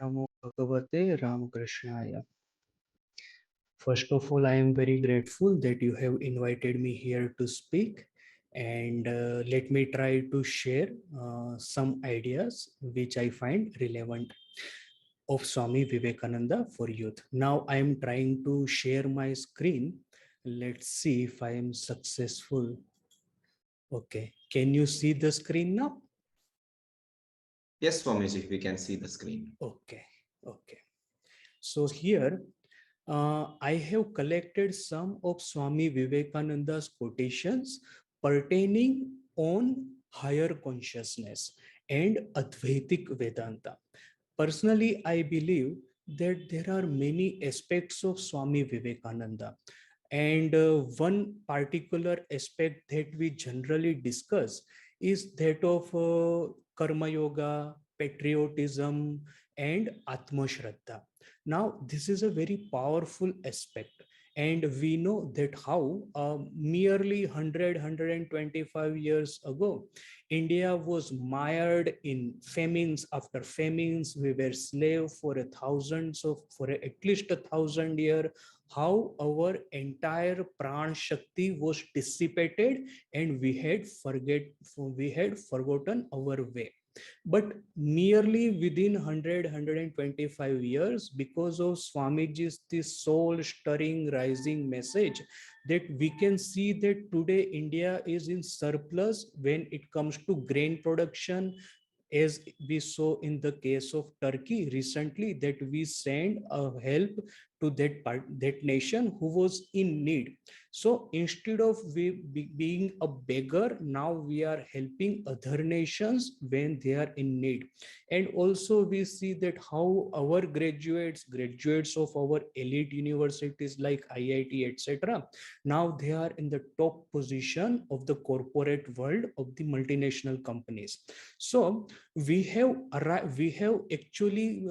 Namo Bhagavate Ramakrishnaaya. First of all, I am very grateful that you have invited me here to speak, and let me try to share some ideas which I find relevant of Swami Vivekananda for youth. Now I am trying to share my screen. Let's see if I am successful. Okay, can you see the screen now? Yes, Swamiji, we can see the screen. Okay, okay. So here I have collected some of Swami Vivekananda's quotations pertaining on higher consciousness and Advaitic Vedanta. Personally, I believe that there are many aspects of Swami Vivekananda, and one particular aspect that we generally discuss is that of Karma Yoga, patriotism, and Atma Shraddha. Now, this is a very powerful aspect, and we know that how merely 100 years ago, India was mired in famines after famines. We were slave for at least 1,000 years. How our entire pran shakti was dissipated, and we had forgotten our way. But nearly within 100 years, because of Swamiji's this soul stirring rising message, that we can see that today India is in surplus when it comes to grain production, as we saw in the case of Turkey recently, that we send a help to that nation who was in need. So instead of being a beggar, now we are helping other nations when they are in need. And also we see that how our graduates of our elite universities like IIT, etc., now they are in the top position of the corporate world of the multinational companies. So we have actually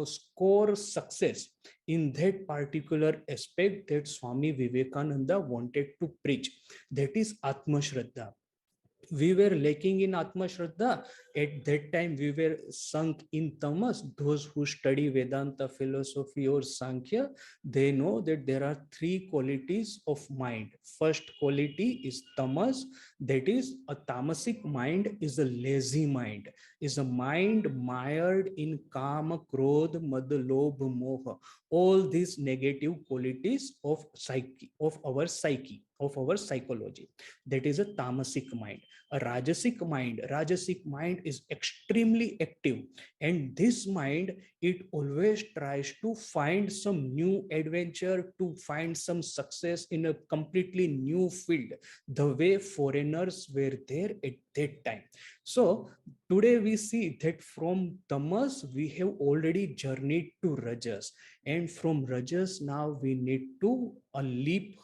score success in that particular aspect that Swami Vivekananda wanted to preach, that is Atma Shraddha. We were lacking in Atma Shraddha. At that time, we were sunk in tamas. Those who study Vedanta philosophy or Sankhya, they know that there are three qualities of mind. First quality is tamas, that is, a tamasic mind is a lazy mind, is a mind mired in kama, krodh, mad, lobh, moha. All these negative qualities of psyche, of our psychology. That is a tamasic mind. A rajasic mind is extremely active, and this mind, it always tries to find some new adventure, to find some success in a completely new field, the way foreigners were there at that time. So today we see that from tamas we have already journeyed to rajas, and from rajas now we need to leap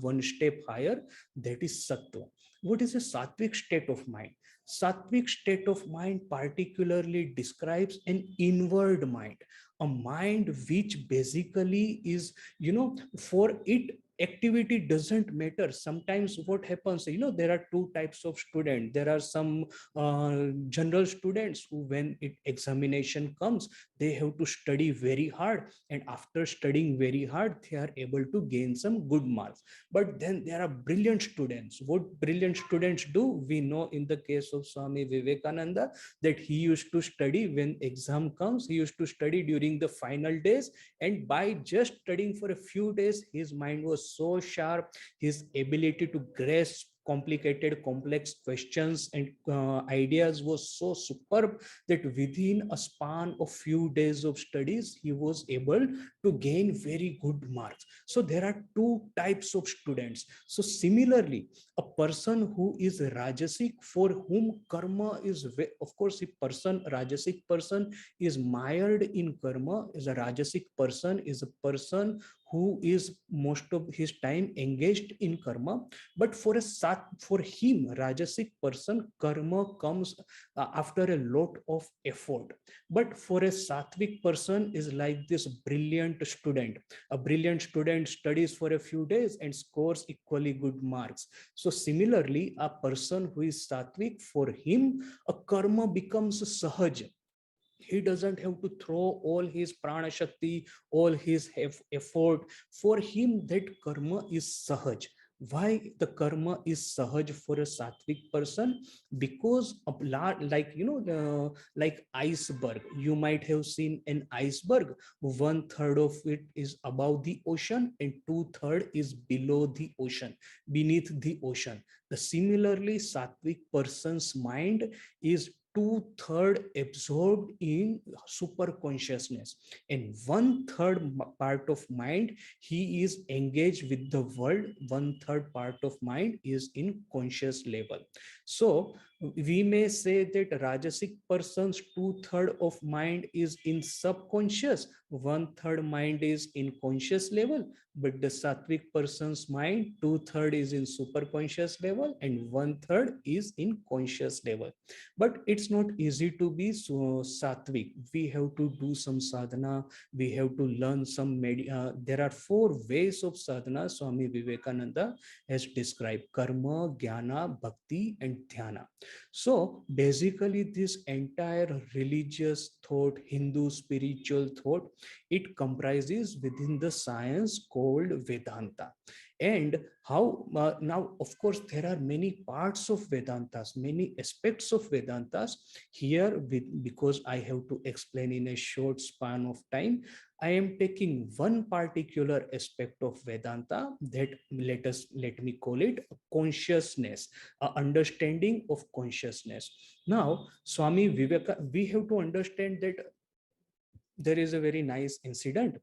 one step higher, that is sattva. What is a sattvic state of mind? Sattvic state of mind particularly describes an inward mind, a mind which basically is, for it, activity doesn't matter. Sometimes what happens, there are two types of students. There are some general students who, when examination comes, they have to study very hard, and after studying very hard, they are able to gain some good marks. But then there are brilliant students. What brilliant students do, we know in the case of Swami Vivekananda, that he used to study when exam comes, he used to study during the final days, and by just studying for a few days, his mind was so sharp, his ability to grasp complicated, complex questions and ideas was so superb, that within a span of few days of studies, he was able to gain very good marks. So there are two types of students. So similarly, a person who is rajasic, for whom karma is, of course, a rajasic person is mired in karma, is a rajasic person, is a person who is most of his time engaged in karma. But for him, rajasic person, karma comes after a lot of effort. But for a sattvic person is like this brilliant student. A brilliant student studies for a few days and scores equally good marks. So similarly, a person who is sattvic, for him, a karma becomes sahaj. He doesn't have to throw all his prana shakti, all his effort. For him that karma is sahaj. Why the karma is sahaj for a sattvic person? Because of like like iceberg, you might have seen an iceberg. One third of it is above the ocean and two-third is below the ocean, beneath the ocean. The similarly sattvic person's mind is two-third absorbed in super consciousness, and one-third part of mind he is engaged with the world. One-third part of mind is in conscious level. So we may say that rajasic person's two-third of mind is in subconscious, one-third mind is in conscious level. But the sattvic person's mind, two-third is in superconscious level and one-third is in conscious level. But it's not easy to be so sattvic. We have to do some sadhana, we have to learn some there are four ways of sadhana Swami Vivekananda has described: karma, jnana, bhakti and dhyana. So basically this entire religious thought, Hindu spiritual thought, it comprises within the science called Vedanta. And how now of course there are many parts of Vedantas, many aspects of Vedantas here. With because I have to explain in a short span of time, I am taking one particular aspect of Vedanta, that let me call it consciousness, understanding of consciousness. Now Swami Viveka, we have to understand that there is a very nice incident.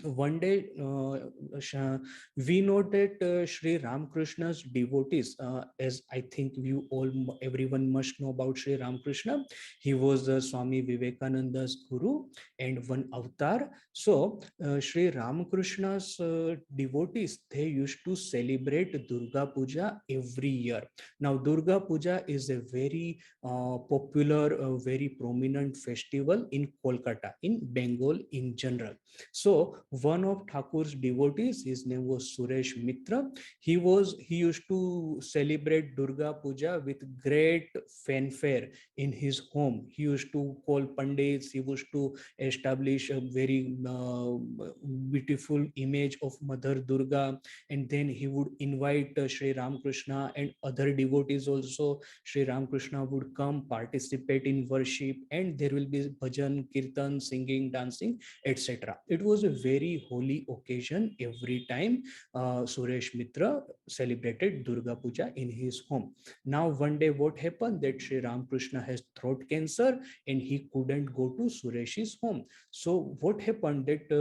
One day we know that Sri Ramakrishna's devotees, as I think you all, everyone must know about Sri Ramakrishna. He was Swami Vivekananda's guru and one avatar. So Sri Ramakrishna's devotees, they used to celebrate Durga Puja every year. Now Durga Puja is a very popular, very prominent festival in Kolkata, in Bengal in general. So one of Thakur's devotees, his name was Suresh Mitra. He used to celebrate Durga Puja with great fanfare in his home. He used to call pandits. He used to establish a very beautiful image of Mother Durga, and then he would invite Sri Ramakrishna and other devotees also. Sri Ramakrishna would come participate in worship, and there will be bhajan, kirtan, singing, dancing, etc. It was a very holy occasion every time Suresh Mitra celebrated Durga Puja in his home. Now, one day, what happened that Sri Ramakrishna has throat cancer and he couldn't go to Suresh's home. So, what happened that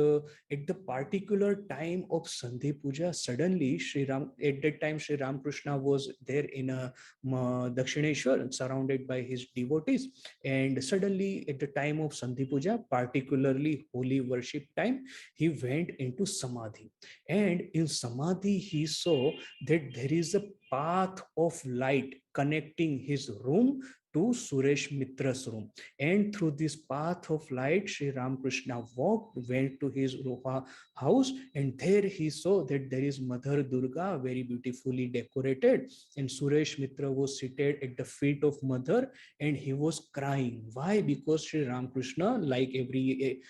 at the particular time of Sandhi Puja, suddenly at that time, Sri Ramakrishna was there in a Dakshineshwar, surrounded by his devotees, and suddenly at the time of Sandhi Puja, particularly holy worship time, he went into Samadhi. And in Samadhi, he saw that there is a path of light connecting his room to Suresh Mitra's room. And through this path of light, Sri Ramakrishna walked, went to his house, and there he saw that there is Mother Durga, very beautifully decorated, and Suresh Mitra was seated at the feet of Mother, and he was crying. Why? Because Sri Ramakrishna, like every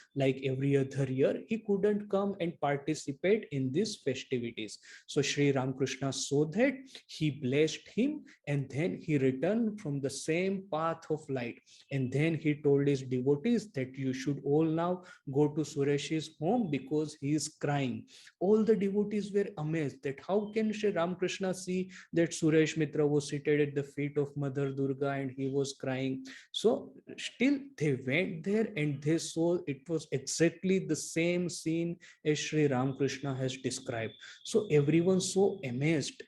other year, he couldn't come and participate in these festivities. So Sri Ramakrishna saw that, he blessed him, and then he returned from the same path of light. And then he told his devotees that you should all now go to Suresh's home because he is crying. All the devotees were amazed that how can Sri Ramakrishna see that Suresh Mitra was seated at the feet of Mother Durga and he was crying. So still they went there and they saw it was exactly the same scene as Sri Ramakrishna has described. So everyone so amazed.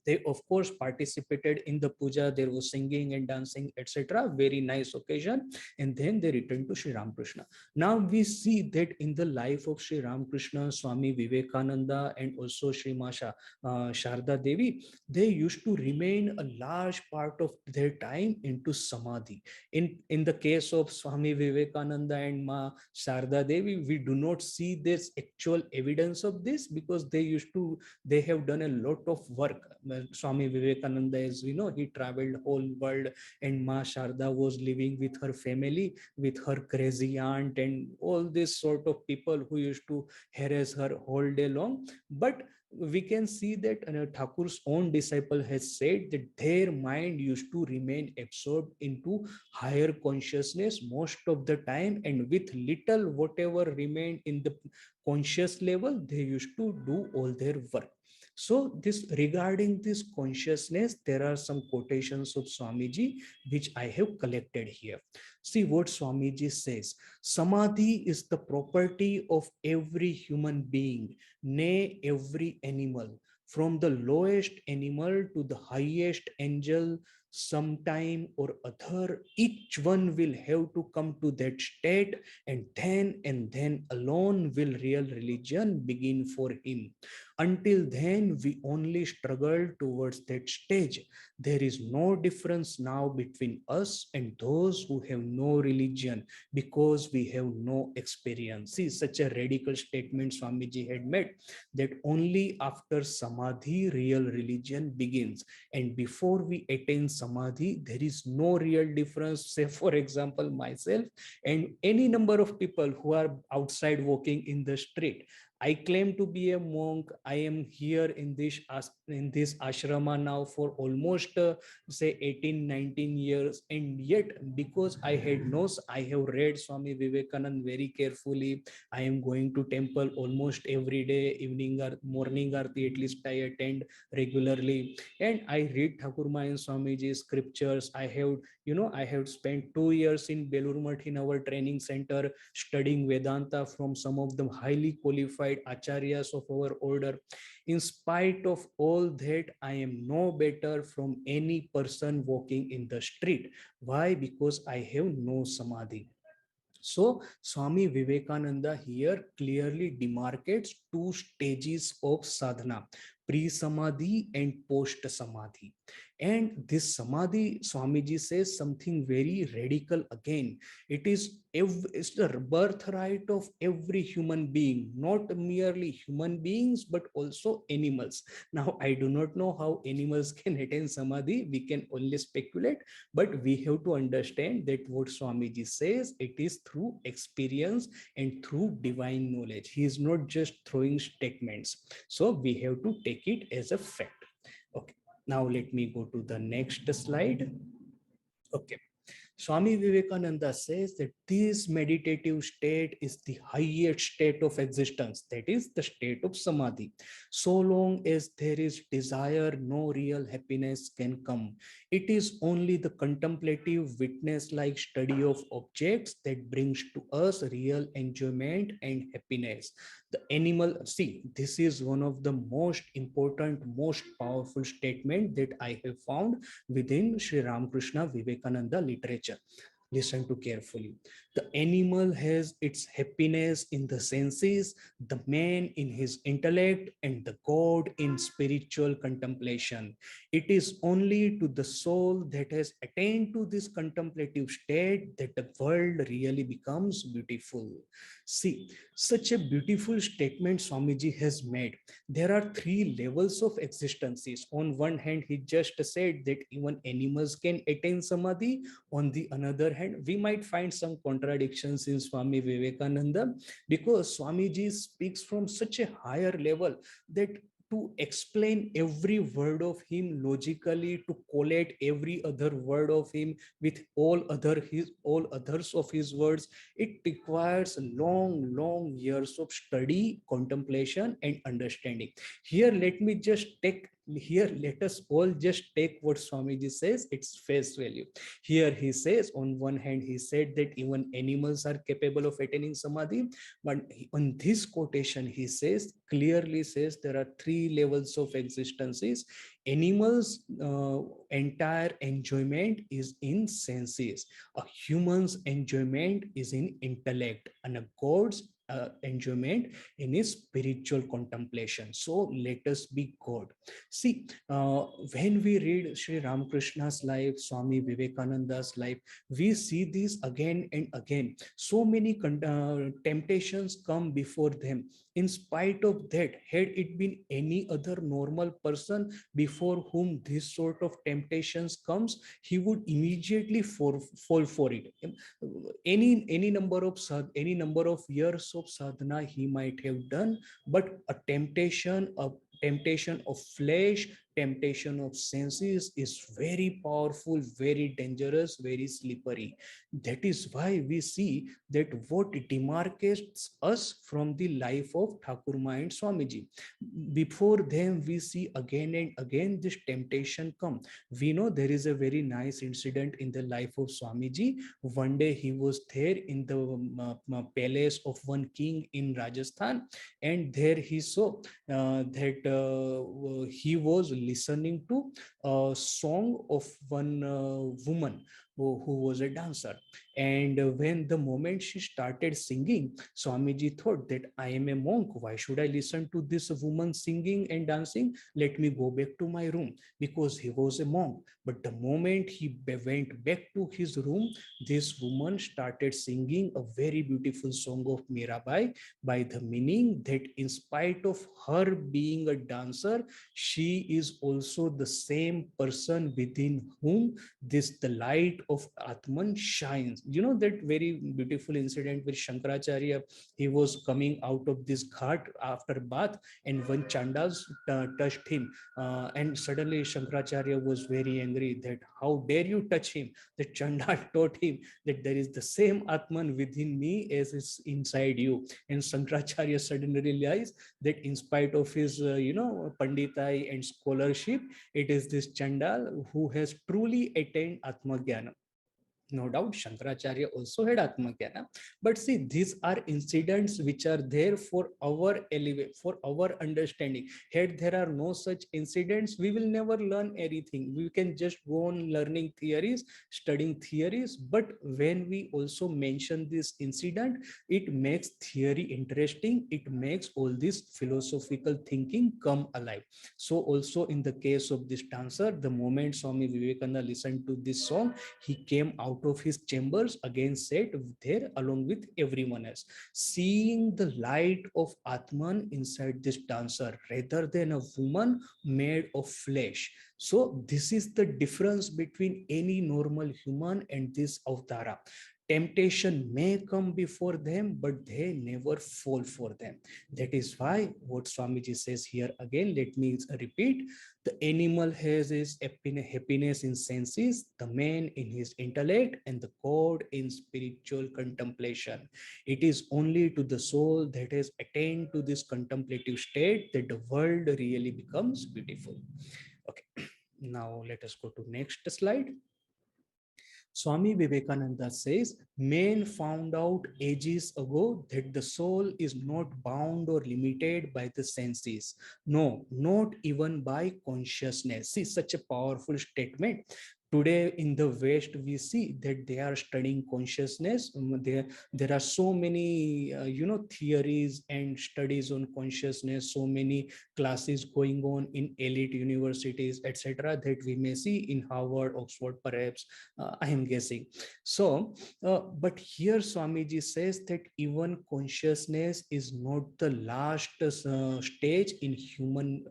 They of course participated in the puja, there was singing and dancing, etc. Very nice occasion. And then they returned to Sri Ramakrishna. Now we see that in the life of Sri Ramakrishna, Swami Vivekananda and also Sri Masha Sharda Devi, they used to remain a large part of their time into samadhi. In the case of Swami Vivekananda and Ma Sharda Devi, we do not see this actual evidence of this because they have done a lot of work. Swami Vivekananda, as we know, he traveled whole world, and Ma Sharda was living with her family, with her crazy aunt, and all this sort of people who used to harass her whole day long. But we can see that Thakur's own disciple has said that their mind used to remain absorbed into higher consciousness most of the time, and with little whatever remained in the conscious level, they used to do all their work. So this, regarding this consciousness, there are some quotations of Swamiji which I have collected here. See what Swamiji says: Samadhi is the property of every human being, nay, every animal, from the lowest animal to the highest angel. Sometime or other, each one will have to come to that state, and then alone will real religion begin for him. Until then, we only struggle towards that stage. There is no difference now between us and those who have no religion, because we have no experience. See, such a radical statement Swamiji had made, that only after Samadhi real religion begins. And before we attain Samadhi, there is no real difference. Say, for example, myself and any number of people who are outside walking in the street. I claim to be a monk. I am here in this ashrama now for almost say 18, 19 years, and yet because I have read Swami Vivekananda very carefully. I am going to temple almost every day, evening or morning arti at least I attend regularly, and I read Thakurma and Swamiji's scriptures. I have spent 2 years in Belur Math in our training center studying Vedanta from some of the highly qualified acharyas of our order. In spite of all that, I am no better from any person walking in the street. Why? Because I have no samadhi. So Swami Vivekananda here clearly demarcates two stages of sadhana: pre-samadhi and post-samadhi. And this samadhi, Swamiji says something very radical again. It's the birthright of every human being, not merely human beings, but also animals. Now, I do not know how animals can attain samadhi. We can only speculate, but we have to understand that what Swamiji says, it is through experience and through divine knowledge. He is not just throwing statements. So we have to take it as a fact. Okay, now let me go to the next slide. Okay. Swami Vivekananda says that this meditative state is the highest state of existence, that is the state of samadhi. So long as there is desire, no real happiness can come. It is only the contemplative, witness like study of objects that brings to us real enjoyment and happiness. The animal, see, this is one of the most important, most powerful statement that I have found within Sri Ramakrishna Vivekananda literature. Listen to carefully. The animal has its happiness in the senses, the man in his intellect, and the God in spiritual contemplation. It is only to the soul that has attained to this contemplative state that the world really becomes beautiful. See, such a beautiful statement Swamiji has made. There are three levels of existences. On one hand, he just said that even animals can attain samadhi. On the another hand, we might find some contradictions in Swami Vivekananda, because Swamiji speaks from such a higher level that to explain every word of him logically, to collate every other word of him with all others of his words, it requires long years of study, contemplation, and understanding. Here let me just take here let us all just take what Swamiji says, its face value. Here he says, on one hand, he said that even animals are capable of attaining samadhi, but on this quotation, he says, clearly says, there are three levels of existences. Animals' entire enjoyment is in senses. A human's enjoyment is in intellect, and a God's enjoyment in his spiritual contemplation. So let us be God. See, when we read Sri Ramakrishna's life, Swami Vivekananda's life, we see this again and again. So many temptations come before them. in spite of that, had it been any other normal person before whom this sort of temptations comes, he would immediately fall for it. Any number of any number of years of sadhana he might have done, but a temptation of flesh, temptation of senses is very powerful, very dangerous, very slippery. That is why we see that what demarcates us from the life of Thakurma and Swamiji. Before them, we see again and again this temptation come. We know there is a very nice incident in the life of Swamiji. One day he was there in the palace of one king in Rajasthan, and there he saw that he was listening to a song of one woman who was a dancer. And when the moment she started singing, Swamiji thought that I am a monk. Why should I listen to this woman singing and dancing? Let me go back to my room, because he was a monk. But the moment he went back to his room, this woman started singing a very beautiful song of Mirabai, by the meaning that in spite of her being a dancer, she is also the same person within whom this the light of Atman shines. You know that very beautiful incident with Shankaracharya. He was coming out of this ghat after bath, and one chandas touched him, and suddenly Shankaracharya was very angry that how dare you touch him. The Chandal told him that there is the same Atman within me as is inside you. And Shankaracharya suddenly realized that in spite of his panditai and scholarship, it is this Chandal who has truly attained Atma Jnana. No doubt Shankaracharya also had Atmagyana, but see, these are incidents which are there for our for our understanding. Had there are no such incidents, we will never learn anything. We can just go on learning theories, studying theories. But when we also mention this incident, it makes theory interesting, it makes all this philosophical thinking come alive. So also in the case of this dancer, the moment Swami Vivekananda listened to this song, he came out of his chambers again, sat there along with everyone else, seeing the light of Atman inside this dancer rather than a woman made of flesh. So this is the difference between any normal human and this Avtara. Temptation may come before them, but they never fall for them. That is why what Swamiji says here again, let me repeat: the animal has his happiness in senses, the man in his intellect, and the God in spiritual contemplation. It is only to the soul that has attained to this contemplative state that the world really becomes beautiful. Okay, now let us go to next slide. Swami Vivekananda says, man found out ages ago that the soul is not bound or limited by the senses. No, not even by consciousness. See, such a powerful statement. Today in the West, we see that they are studying consciousness. There are so many, theories and studies on consciousness, so many classes going on in elite universities, etc., that we may see in Harvard, Oxford, perhaps, I am guessing. So, but here Swamiji says that even consciousness is not the last stage in human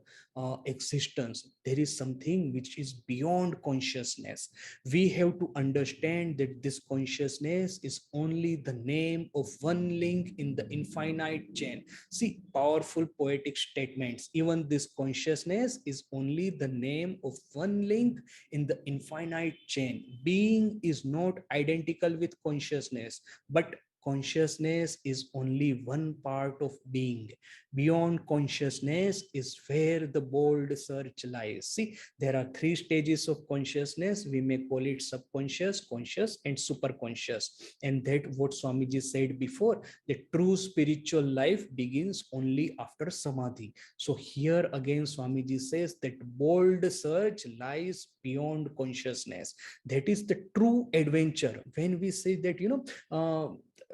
existence. There is something which is beyond consciousness. We have to understand that this consciousness is only the name of one link in the infinite chain. See, powerful poetic statements. Even this consciousness is only the name of one link in the infinite chain. Being is not identical with consciousness, but consciousness is only one part of being. Beyond consciousness is where the bold search lies. See, there are three stages of consciousness. We may call it subconscious, conscious, and superconscious. And that what Swamiji said before, the true spiritual life begins only after samadhi. So here again Swamiji says that bold search lies beyond consciousness. That is the true adventure. When we say that,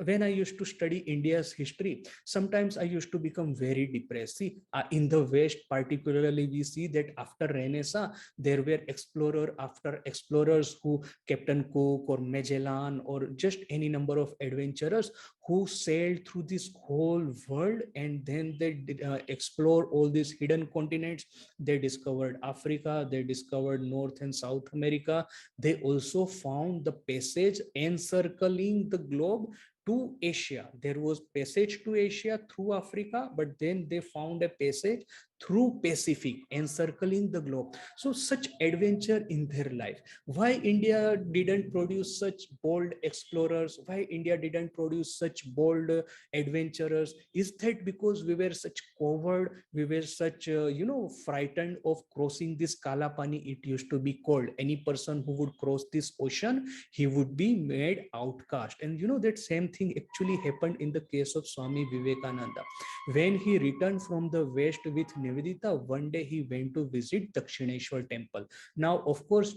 when I used to study India's history, sometimes I used to become very depressed. See, in the West, particularly, we see that after Renaissance, there were explorer after explorers who Captain Cook or Magellan or just any number of adventurers who sailed through this whole world, and then they did, explore all these hidden continents. They discovered Africa, they discovered North and South America. They also found the passage encircling the globe to Asia. There was passage to Asia through Africa, but then they found a passage through Pacific encircling the globe. So such adventure in their life. Why India didn't produce such bold explorers? Why India didn't produce such bold adventurers? Is that because we were such coward? We were such frightened of crossing this Kala Pani? It used to be called. Any person who would cross this ocean, he would be made outcast. And that same thing actually happened in the case of Swami Vivekananda. When he returned from the west with Nivedita, one day he went to visit Dakshineshwar temple. Now, of course,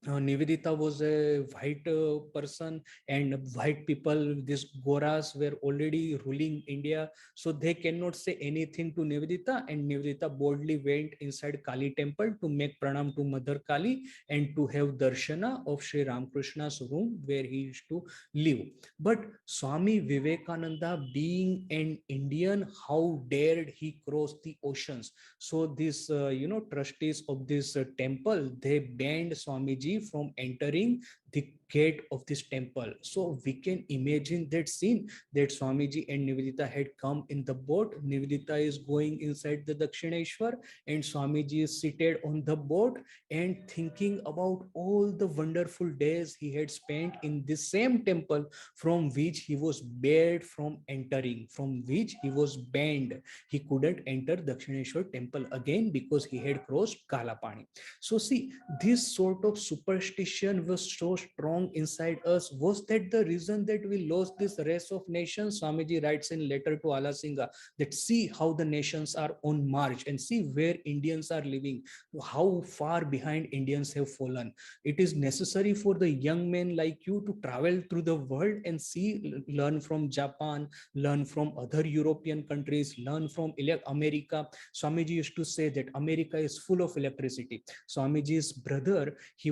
Nivedita was a white person, and white people, these Goras, were already ruling India, so they cannot say anything to Nivedita. And Nivedita boldly went inside Kali temple to make pranam to Mother Kali and to have darshana of Sri Ramakrishna's room where he used to live. But Swami Vivekananda, being an Indian, how dared he cross the oceans? So these trustees of this temple, they banned Swamiji from entering the gate of this temple. So we can imagine that scene, that Swamiji and Nivedita had come in the boat. Nivedita is going inside the Dakshineshwar, and Swamiji is seated on the boat and thinking about all the wonderful days he had spent in this same temple, from which he was barred from entering, from which he was banned. He couldn't enter Dakshineshwar temple again because he had crossed Kalapani. So see, this sort of superstition was so strong inside us. Was that the reason that we lost this race of nations? Swamiji writes in letter to Alasinga that see how the nations are on march and see where Indians are living, how far behind Indians have fallen. It is necessary for the young men like you to travel through the world and see, learn from Japan, learn from other European countries, learn from America. Swamiji used to say that America is full of electricity. Swamiji's brother, he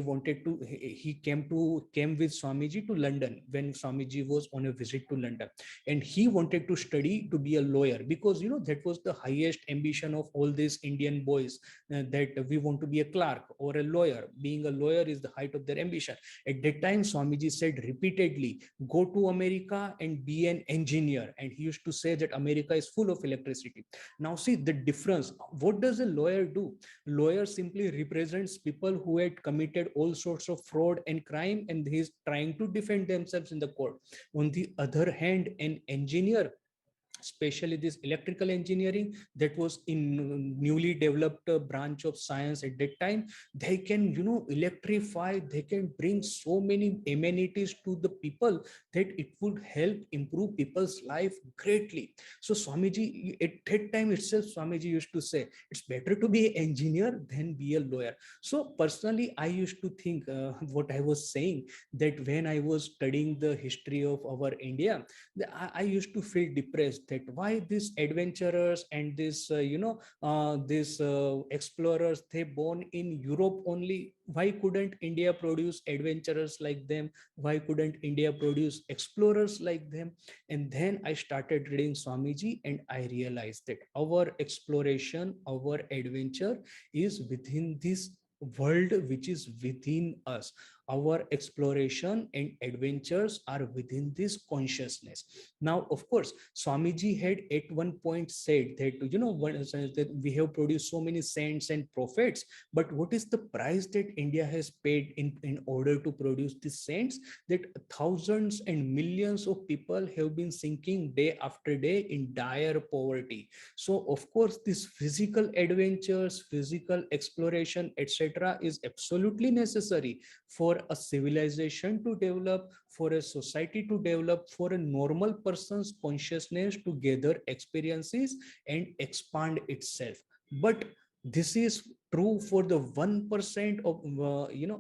came with Swamiji to London when Swamiji was on a visit to London, and he wanted to study to be a lawyer, because that was the highest ambition of all these Indian boys, that we want to be a clerk or a lawyer. Being a lawyer is the height of their ambition. At that time, Swamiji said repeatedly, go to America and be an engineer. And he used to say that America is full of electricity. Now see the difference. What does a lawyer do? Lawyer simply represents people who had committed all sorts of fraud and crime, and he is trying to defend themselves in the court. On the other hand, an engineer, especially this electrical engineering, that was in newly developed branch of science at that time, they can electrify, they can bring so many amenities to the people that it would help improve people's life greatly. So Swamiji, at that time itself, Swamiji used to say it's better to be an engineer than be a lawyer. So personally, I used to think what I was saying, that when I was studying the history of our India, I used to feel depressed, that why these adventurers and these explorers, they born in Europe only. Why couldn't India produce adventurers like them? Why couldn't India produce explorers like them? And then I started reading Swamiji, and I realized that our exploration, our adventure is within this world which is within us. Our exploration and adventures are within this consciousness. Now, of course, Swamiji had at one point said that, that we have produced so many saints and prophets, but what is the price that India has paid in order to produce these saints? That thousands and millions of people have been sinking day after day in dire poverty. So, of course, these physical adventures, physical exploration, etc., is absolutely necessary for a civilization to develop, for a society to develop, for a normal person's consciousness to gather experiences and expand itself. But this is true for the 1% of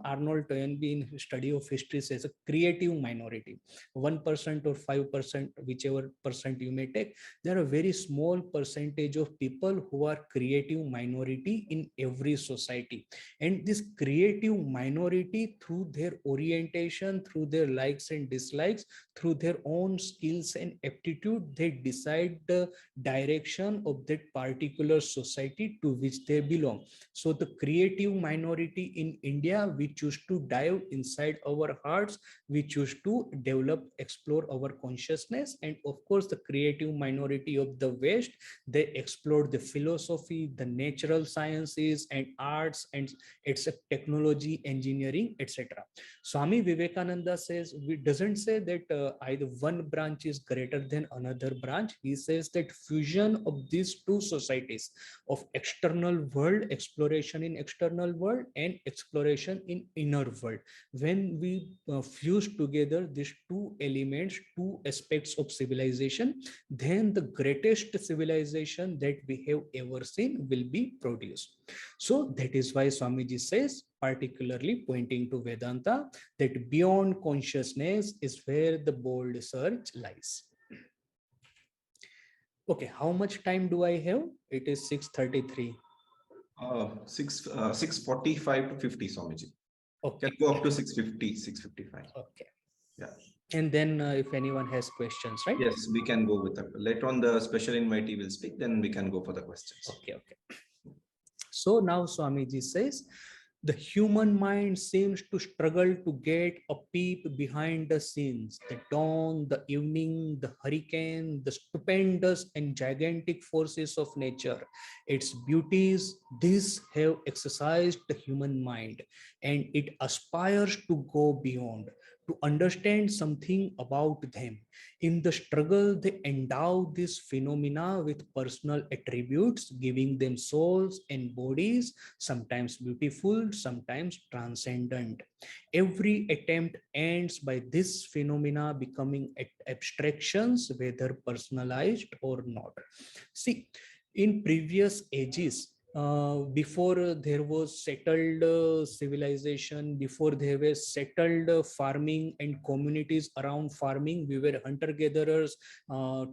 Arnold Toynbee in study of history says a creative minority, 1% or 5%, whichever percent you may take. There are a very small percentage of people who are creative minority in every society, and this creative minority, through their orientation, through their likes and dislikes, through their own skills and aptitude, they decide the direction of that particular society to which they belong. So the creative minority in India, we choose to dive inside our hearts, we choose to develop, explore our consciousness. And of course, the creative minority of the West, they explore the philosophy, the natural sciences and arts, and it's a technology, engineering, etc. Swami Vivekananda says, we doesn't say that either one branch is greater than another branch. He says that fusion of these two societies, of external world, exploration in external world, and exploration in inner world, when we fuse together these two elements, two aspects of civilization, then the greatest civilization that we have ever seen will be produced. So that is why Swamiji says, particularly pointing to Vedanta, that beyond consciousness is where the bold search lies. Okay, how much time do I have? It is 6:33. 6:45 to 50, Swamiji. Okay. Can go up to 6:50, 6:55. Okay. Yeah. And then if anyone has questions, right? Yes, we can go with that. Later on, the special invitee will speak, then we can go for the questions. Okay, okay. So now Swamiji says, the human mind seems to struggle to get a peep behind the scenes. The dawn, the evening, the hurricane, the stupendous and gigantic forces of nature, its beauties, these have exercised the human mind, and it aspires to go beyond, to understand something about them. In the struggle, they endow these phenomena with personal attributes, giving them souls and bodies, sometimes beautiful, sometimes transcendent. Every attempt ends by this phenomena becoming abstractions, whether personalized or not. See, in previous ages, before there was settled civilization, before there were settled farming and communities around farming, we were hunter gatherers,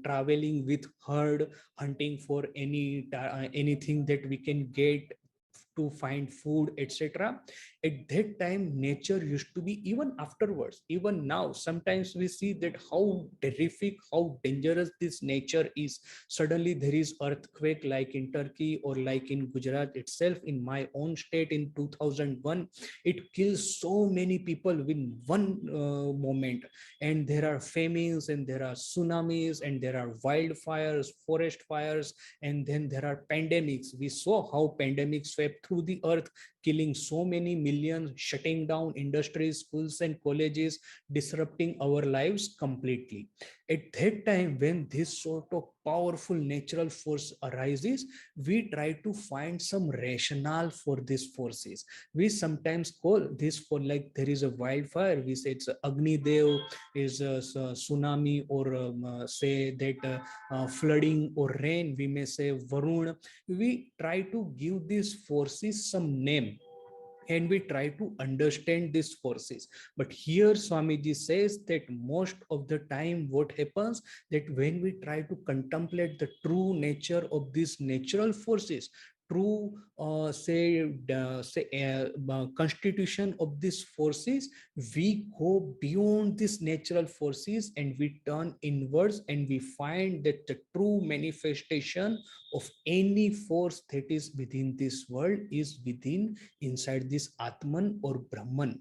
traveling with herd, hunting for anything that we can get to find food, etc. At that time, nature used to be, even afterwards, even now, sometimes we see that how terrific, how dangerous this nature is. Suddenly there is earthquake, like in Turkey or like in Gujarat itself, in my own state in 2001. It kills so many people in one moment. And there are famines, and there are tsunamis, and there are wildfires, forest fires, and then there are pandemics. We saw how pandemics swept through the earth, killing so many millions, shutting down industries, schools and colleges, disrupting our lives completely. At that time, when this sort of powerful natural force arises, we try to find some rationale for these forces. We sometimes call this, for like there is a wildfire, we say it's Agni Dev, is a tsunami, or say that flooding or rain, we may say Varun. We try to give these forces some name, and we try to understand these forces. But here Swamiji says that most of the time what happens, that when we try to contemplate the true nature of these natural forces, true constitution of these forces, we go beyond these natural forces and we turn inwards, and we find that the true manifestation of any force that is within this world is within, inside this Atman or Brahman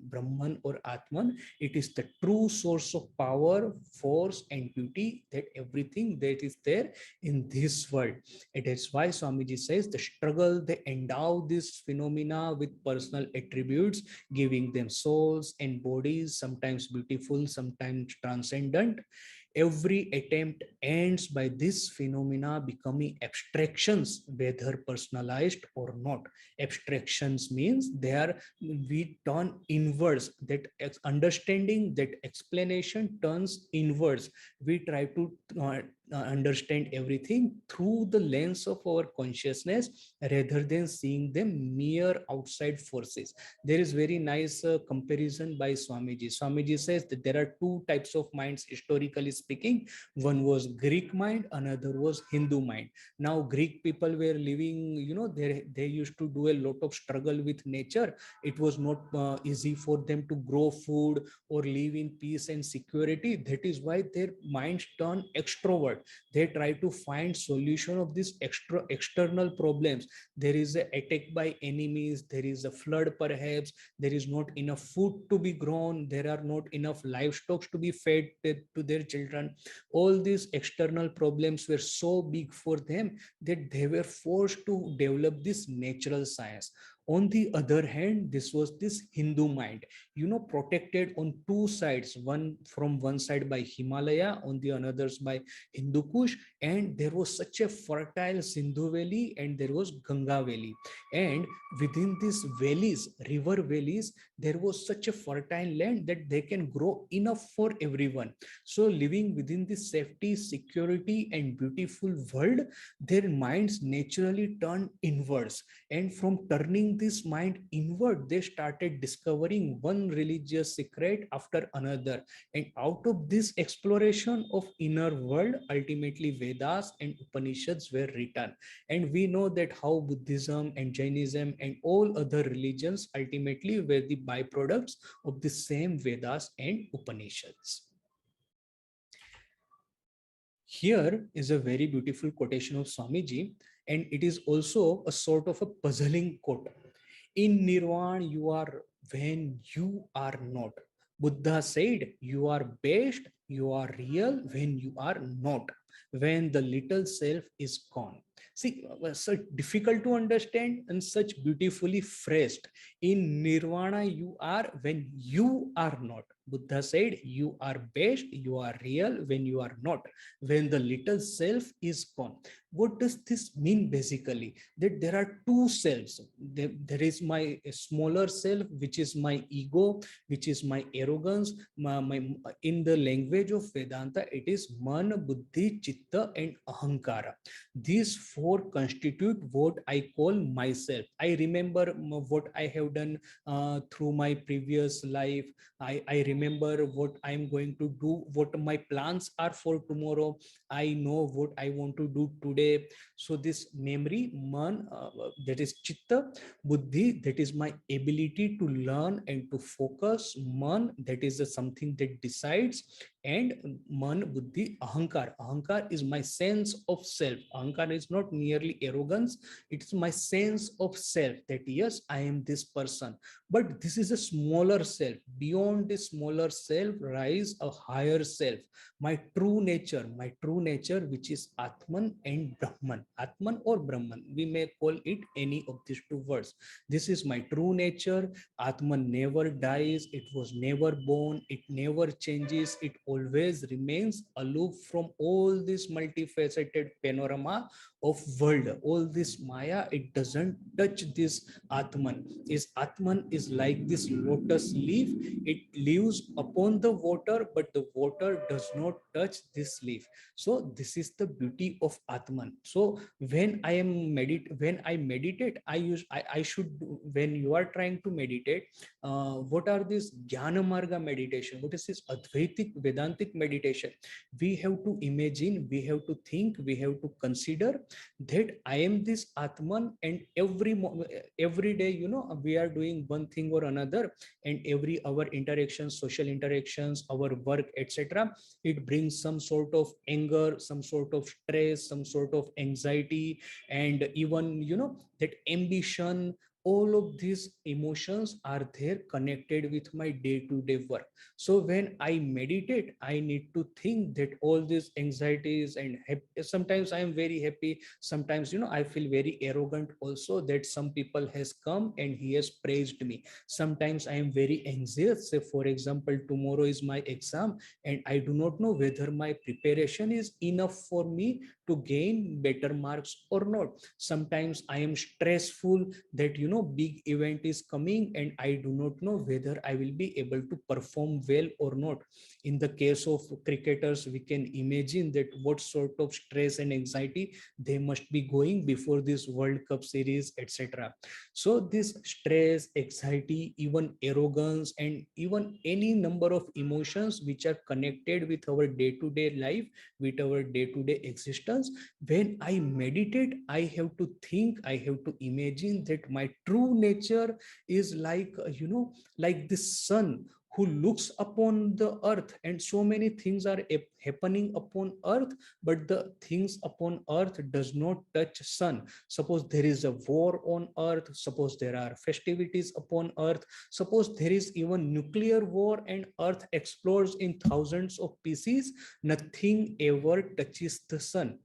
or Atman. It is the true source of power, force and beauty, that everything that is there in this world. It is why Swamiji says the struggle, they endow this phenomena with personal attributes, giving them souls and bodies, sometimes beautiful, sometimes transcendent. Every attempt ends by this phenomena becoming abstractions, whether personalized or not. Abstractions means they are, we turn inwards, that understanding, that explanation turns inwards. We try to understand everything through the lens of our consciousness rather than seeing them mere outside forces. There is very nice comparison by Swamiji. Swamiji says that there are two types of minds historically speaking. One was Greek mind, another was Hindu mind. Now Greek people were living, they used to do a lot of struggle with nature. It was not easy for them to grow food or live in peace and security. That is why their minds turn extrovert. They try to find solution of these external problems. There is a attack by enemies, there is a flood perhaps, there is not enough food to be grown, there are not enough livestock to be fed to their children. All these external problems were so big for them that they were forced to develop this natural science. On the other hand, this was this Hindu mind, protected on two sides, one from one side by Himalaya, on the others by Hindu Kush, and there was such a fertile Sindhu Valley and there was Ganga Valley. And within these valleys, river valleys, there was such a fertile land that they can grow enough for everyone. So living within this safety, security, and beautiful world, their minds naturally turn inwards. And from turning this mind inward, they started discovering one religious secret after another. And out of this exploration of inner world, ultimately Vedas and Upanishads were written. And we know that how Buddhism and Jainism and all other religions ultimately were the byproducts of the same Vedas and Upanishads. Here is a very beautiful quotation of Swamiji, and it is also a sort of a puzzling quote. In Nirvana, you are when you are not. Buddha said, you are best, you are real when you are not, when the little self is gone. See, so difficult to understand and such beautifully phrased. In Nirvana, you are when you are not. Buddha said, you are best, you are real when you are not, when the little self is gone. What does this mean basically? That there are two selves. There is my smaller self, which is my ego, which is my arrogance. In the language of Vedanta, it is man, buddhi, chitta, and ahankara. These four constitute what I call myself. I remember what I have done through my previous life. I remember what I'm going to do, what my plans are for tomorrow. I know what I want to do today. So this memory, man, that is chitta, buddhi, that is my ability to learn and to focus, man, that is something that decides, and man, buddhi, ahankar. Ahankar is my sense of self. Ahankar is not merely arrogance, it's my sense of self that yes, I am this person. But this is a smaller self. Beyond this smaller self rise a higher self, my true nature, which is Atman and Brahman. Atman or Brahman, we may call it any of these two words. This is my true nature. Atman never dies, it was never born, it never changes, it always remains aloof from all this multifaceted panorama of world. All this Maya, it doesn't touch this Atman. Is Atman is like this lotus leaf, it lives upon the water, but the water does not touch this leaf. So this is the beauty of Atman. So when I meditate, I should when you are trying to meditate, what are these Jnana Marga meditation? What is this Advaitic Vedantic meditation? We have to imagine, we have to think, we have to consider that I am this Atman, and every day, we are doing one thing or another, and every our interactions, social interactions, our work, etc., it brings some sort of anger, some sort of stress, some sort of anxiety, and even that ambition. All of these emotions are there connected with my day-to-day work. So when I meditate, I need to think that all these anxieties and sometimes I am very happy, sometimes I feel very arrogant also, that some people has come and he has praised me. Sometimes I am very anxious. Say for example, tomorrow is my exam and I do not know whether my preparation is enough for me to gain better marks or not. Sometimes I am stressful that big event is coming and I do not know whether I will be able to perform well or not. In the case of cricketers, we can imagine that what sort of stress and anxiety they must be going before this World Cup series, etc. So this stress, anxiety, even arrogance, and even any number of emotions which are connected with our day-to-day life, with our day-to-day existence, when I meditate, I have to think, I have to imagine that my true nature is like, like the sun who looks upon the earth, and so many things are happening upon earth, but the things upon earth does not touch sun. Suppose there is a war on earth, suppose there are festivities upon earth, suppose there is even nuclear war and earth explodes in thousands of pieces, nothing ever touches the sun.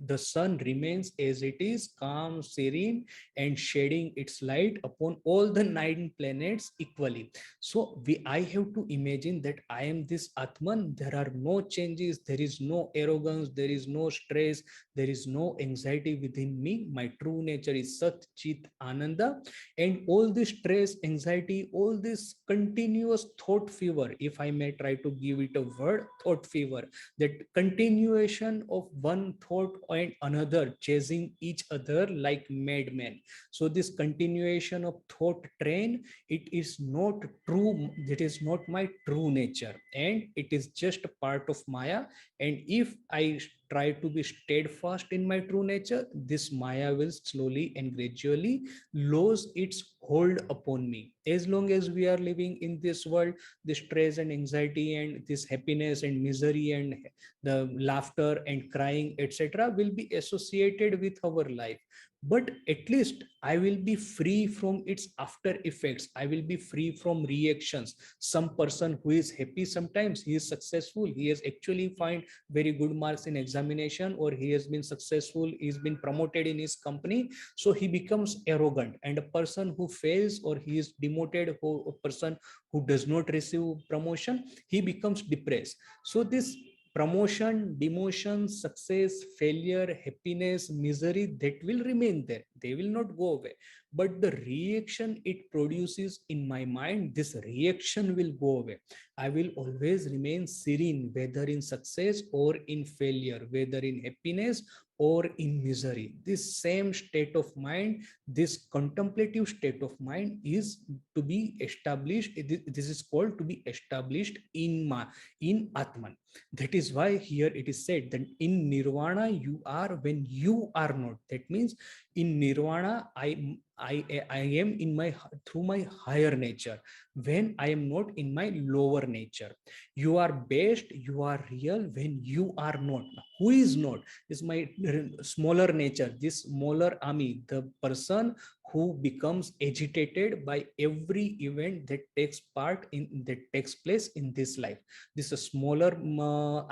The sun remains as it is, calm, serene, and shedding its light upon all the 9 planets equally. So I have to imagine that I am this Atman. There are no changes, there is no arrogance, there is no stress, there is no anxiety within me. My true nature is Sat Chit Ananda. And all this stress, anxiety, all this continuous thought fever, if I may try to give it a word, thought fever, that continuation of one thought and another chasing each other like madmen. So this continuation of thought train, it is not true, it is not my true nature, and it is just a part of Maya. And if I try to be steadfast in my true nature, this Maya will slowly and gradually lose its hold upon me. As long as we are living in this world, the stress and anxiety and this happiness and misery and the laughter and crying, etc., will be associated with our life. But at least I will be free from its after effects. I will be free from reactions. Some person who is happy, sometimes he is successful, he has actually find very good marks in examination, or he has been successful, he's been promoted in his company, so he becomes arrogant. And a person who fails or he is demoted, who a person who does not receive promotion, he becomes depressed. So this promotion, demotion, success, failure, happiness, misery, that will remain there. They will not go away. But the reaction it produces in my mind, this reaction will go away. I will always remain serene, whether in success or in failure, whether in happiness or in misery. This same state of mind, this contemplative state of mind is to be established. This is called to be established in Atman. That is why here it is said that in Nirvana you are when you are not. That means in Nirvana I am in my through my higher nature, when I am not in my lower nature. You are best, you are real when you are not. Who is not? Is my smaller nature, this smaller Ami, the person who becomes agitated by every event that takes place in this life. This is a smaller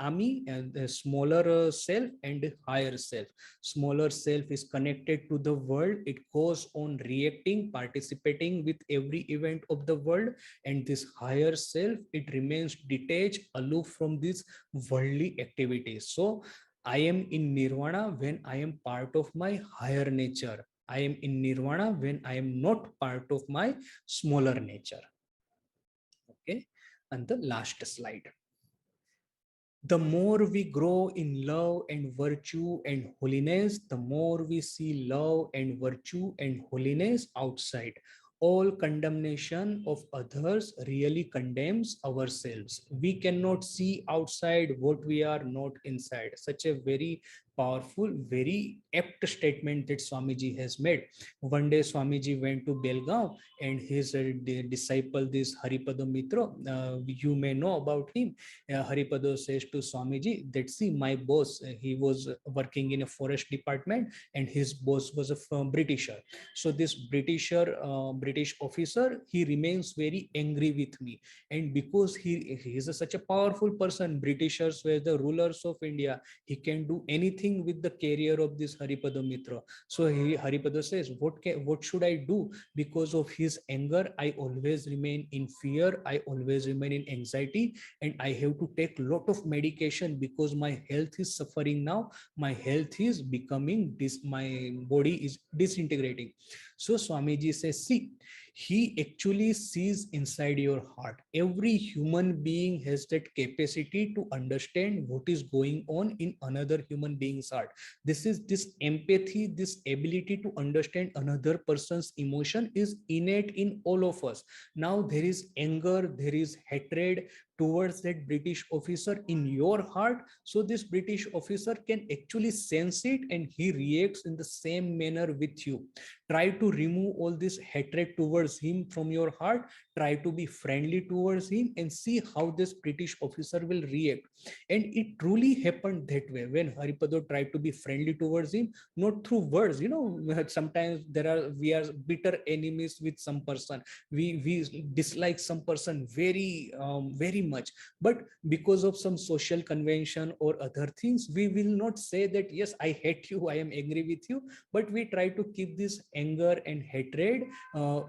Ami, and a smaller self and higher self. Smaller self is connected to the world. It goes on reacting, participating with every event of the world. And this higher self, it remains detached, aloof from these worldly activities. So I am in Nirvana when I am part of my higher nature. I am in Nirvana when I am not part of my smaller nature. Okay. And the last slide. The more we grow in love and virtue and holiness, the more we see love and virtue and holiness outside. All condemnation of others really condemns ourselves. We cannot see outside what we are not inside. Such a very powerful, very apt statement that Swamiji has made. One day Swamiji went to Belgaum, and his disciple, this Haripada Mitra, you may know about him. Haripada says to Swamiji that, see, my boss, he was working in a forest department, and his boss was a Britisher. So this British officer, he remains very angry with me. And because he is such a powerful person, Britishers were the rulers of India, he can do anything with the career of this Haripada Mitra. So Haripada says, what should I do? Because of his anger, I always remain in fear, I always remain in anxiety, and I have to take a lot of medication because my health is suffering now. My health is becoming my body is disintegrating. So Swamiji says, see, he actually sees inside your heart. Every human being has that capacity to understand what is going on in another human being's heart. This is this empathy, this ability to understand another person's emotion is innate in all of us. Now there is anger, there is hatred towards that British officer in your heart. So this British officer can actually sense it and he reacts in the same manner with you. Try to remove all this hatred towards him from your heart. Try to be friendly towards him and see how this British officer will react. And it truly happened that way when Haripado tried to be friendly towards him, not through words. Sometimes we are bitter enemies with some person. We dislike some person very much, but because of some social convention or other things, we will not say that yes, I hate you, I am angry with you, but we try to keep this anger and hatred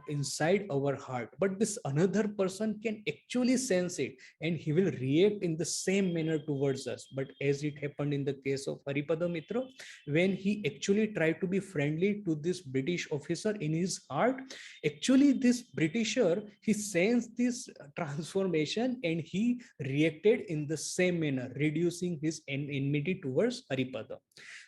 inside our heart. But this another person can actually sense it and he will react in the same manner towards us. But as it happened in the case of Haripada Mitra, when he actually tried to be friendly to this British officer in his heart, actually this Britisher, he sensed this transformation and he reacted in the same manner, reducing his enmity towards Haripada.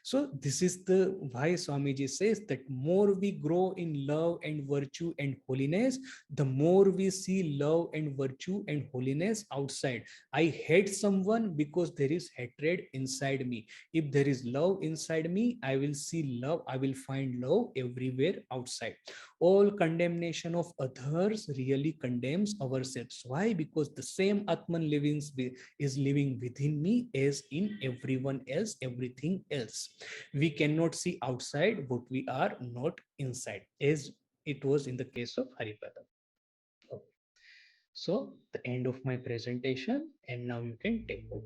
So this is the why Swamiji says that more we grow in love and virtue and holiness, the more we see love and virtue and holiness outside. I hate someone because there is hatred inside me. If there is love inside me, I will see love, I will find love everywhere outside. All condemnation of others really condemns ourselves. Why? Because the same Atman is living within me as in everyone else, everything else. We cannot see outside what we are not inside, as it was in the case of Haripada. Okay. So the end of my presentation, and now you can take over.